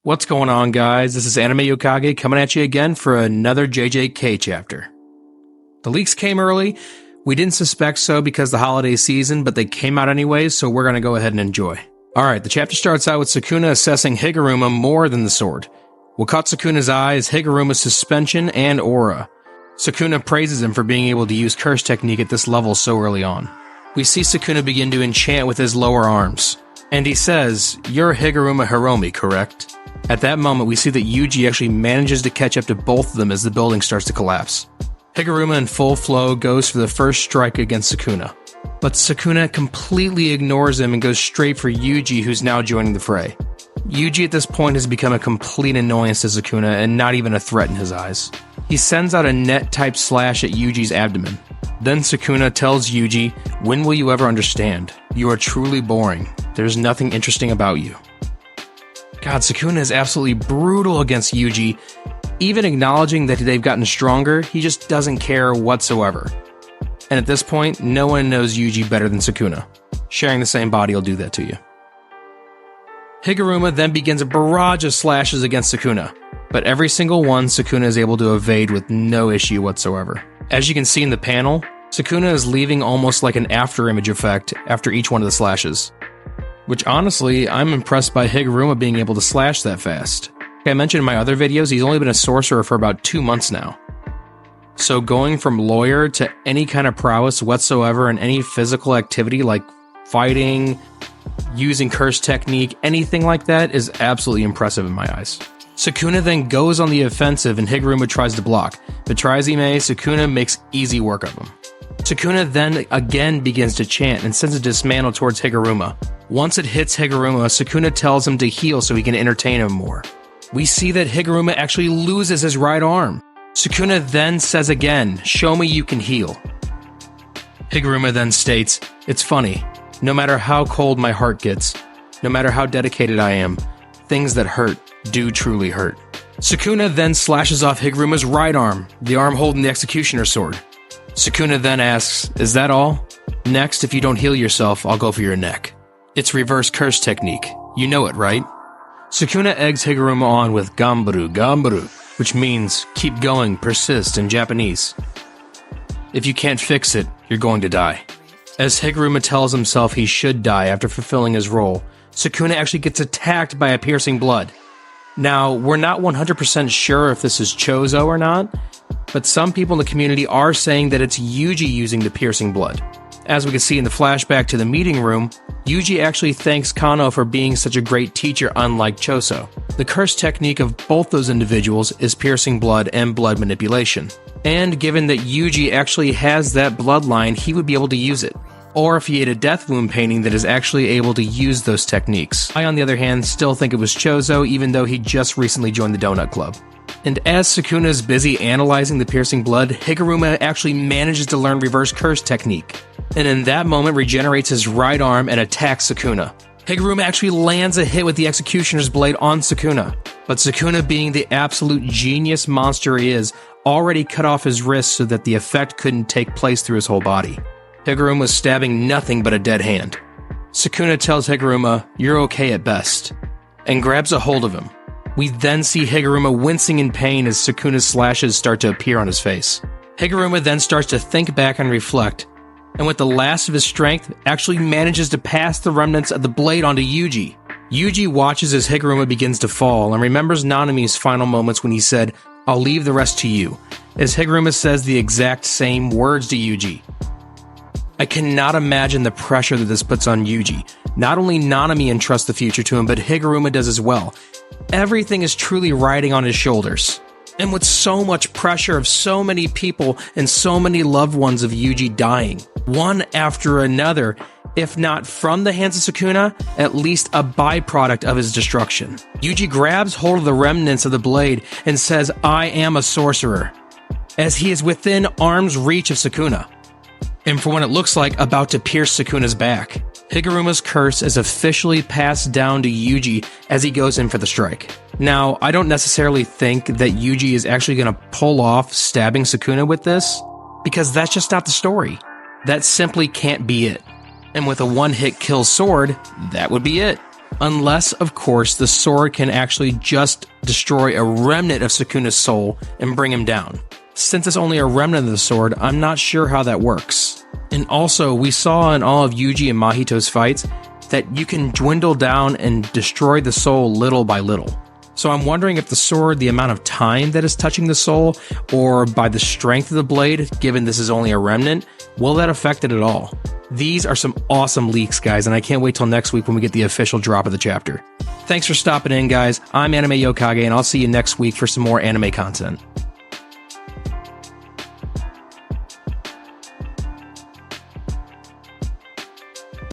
What's going on, guys? This is Anime Yokage coming at you again for another JJK chapter. The leaks came early. We didn't suspect so because the holiday season, but they came out anyways, so we're going to go ahead and enjoy. Alright, the chapter starts out with Sukuna assessing Higuruma more than the sword. What caught Sukuna's eye is Higuruma's suspension and aura. Sukuna praises him for being able to use curse technique at this level so early on. We see Sukuna begin to enchant with his lower arms. And he says, "You're Higuruma Hiromi, correct?" At that moment, we see that Yuji actually manages to catch up to both of them as the building starts to collapse. Higuruma in full flow goes for the first strike against Sukuna. But Sukuna completely ignores him and goes straight for Yuji, who's now joining the fray. Yuji at this point has become a complete annoyance to Sukuna and not even a threat in his eyes. He sends out a net-type slash at Yuji's abdomen. Then Sukuna tells Yuji, "When will you ever understand? You are truly boring. There's nothing interesting about you." God, Sukuna is absolutely brutal against Yuji. Even acknowledging that they've gotten stronger, he just doesn't care whatsoever. And at this point, no one knows Yuji better than Sukuna. Sharing the same body will do that to you. Higuruma then begins a barrage of slashes against Sukuna, but every single one Sukuna is able to evade with no issue whatsoever. As you can see in the panel, Sukuna is leaving almost like an after-image effect after each one of the slashes. Which honestly, I'm impressed by Higuruma being able to slash that fast. Like I mentioned in my other videos, he's only been a sorcerer for about 2 months now. So going from lawyer to any kind of prowess whatsoever in any physical activity like fighting, using curse technique, anything like that is absolutely impressive in my eyes. Sukuna then goes on the offensive and Higuruma tries to block, but try as he may, Sukuna makes easy work of him. Sukuna then again begins to chant and sends a dismantle towards Higuruma. Once it hits Higuruma, Sukuna tells him to heal so he can entertain him more. We see that Higuruma actually loses his right arm. Sukuna then says again, "Show me you can heal." Higuruma then states, "It's funny. No matter how cold my heart gets, no matter how dedicated I am, things that hurt do truly hurt." Sukuna then slashes off Higuruma's right arm, the arm holding the executioner's sword. Sukuna then asks, "Is that all? Next, if you don't heal yourself, I'll go for your neck." It's reverse curse technique. You know it, right? Sukuna eggs Higuruma on with Gamburu, Gamburu, which means keep going, persist in Japanese. If you can't fix it, you're going to die. As Higuruma tells himself he should die after fulfilling his role, Sukuna actually gets attacked by a piercing blood. Now, we're not 100% sure if this is Chozo or not, but some people in the community are saying that it's Yuji using the piercing blood. As we can see in the flashback to the meeting room, Yuji actually thanks Kano for being such a great teacher unlike Chozo. The curse technique of both those individuals is piercing blood and blood manipulation. And given that Yuji actually has that bloodline, he would be able to use it. Or if he had a death wound painting that is actually able to use those techniques. I, on the other hand, still think it was Chozo, even though he just recently joined the Donut Club. And as Sukuna is busy analyzing the piercing blood, Higuruma actually manages to learn reverse curse technique. And in that moment regenerates his right arm and attacks Sukuna. Higuruma actually lands a hit with the executioner's blade on Sukuna. But Sukuna, being the absolute genius monster he is, already cut off his wrist so that the effect couldn't take place through his whole body. Higuruma was stabbing nothing but a dead hand. Sukuna tells Higuruma, "You're okay at best," and grabs a hold of him. We then see Higuruma wincing in pain as Sukuna's slashes start to appear on his face. Higuruma then starts to think back and reflect, and with the last of his strength, actually manages to pass the remnants of the blade onto Yuji. Yuji watches as Higuruma begins to fall and remembers Nanami's final moments when he said, "I'll leave the rest to you," as Higuruma says the exact same words to Yuji. I cannot imagine the pressure that this puts on Yuji. Not only Nanami entrusts the future to him, but Higuruma does as well. Everything is truly riding on his shoulders. And with so much pressure of so many people and so many loved ones of Yuji dying, one after another, if not from the hands of Sukuna, at least a byproduct of his destruction. Yuji grabs hold of the remnants of the blade and says, "I am a sorcerer," as he is within arm's reach of Sukuna. And for when it looks like about to pierce Sukuna's back, Higuruma's curse is officially passed down to Yuji as he goes in for the strike. Now, I don't necessarily think that Yuji is actually going to pull off stabbing Sukuna with this, because that's just not the story. That simply can't be it. And with a one-hit kill sword, that would be it. Unless, of course, the sword can actually just destroy a remnant of Sukuna's soul and bring him down. Since it's only a remnant of the sword, I'm not sure how that works. And also, we saw in all of Yuji and Mahito's fights that you can dwindle down and destroy the soul little by little. So I'm wondering if the sword, the amount of time that is touching the soul, or by the strength of the blade, given this is only a remnant, will that affect it at all? These are some awesome leaks, guys, and I can't wait till next week when we get the official drop of the chapter. Thanks for stopping in, guys. I'm Anime Yokage, and I'll see you next week for some more anime content.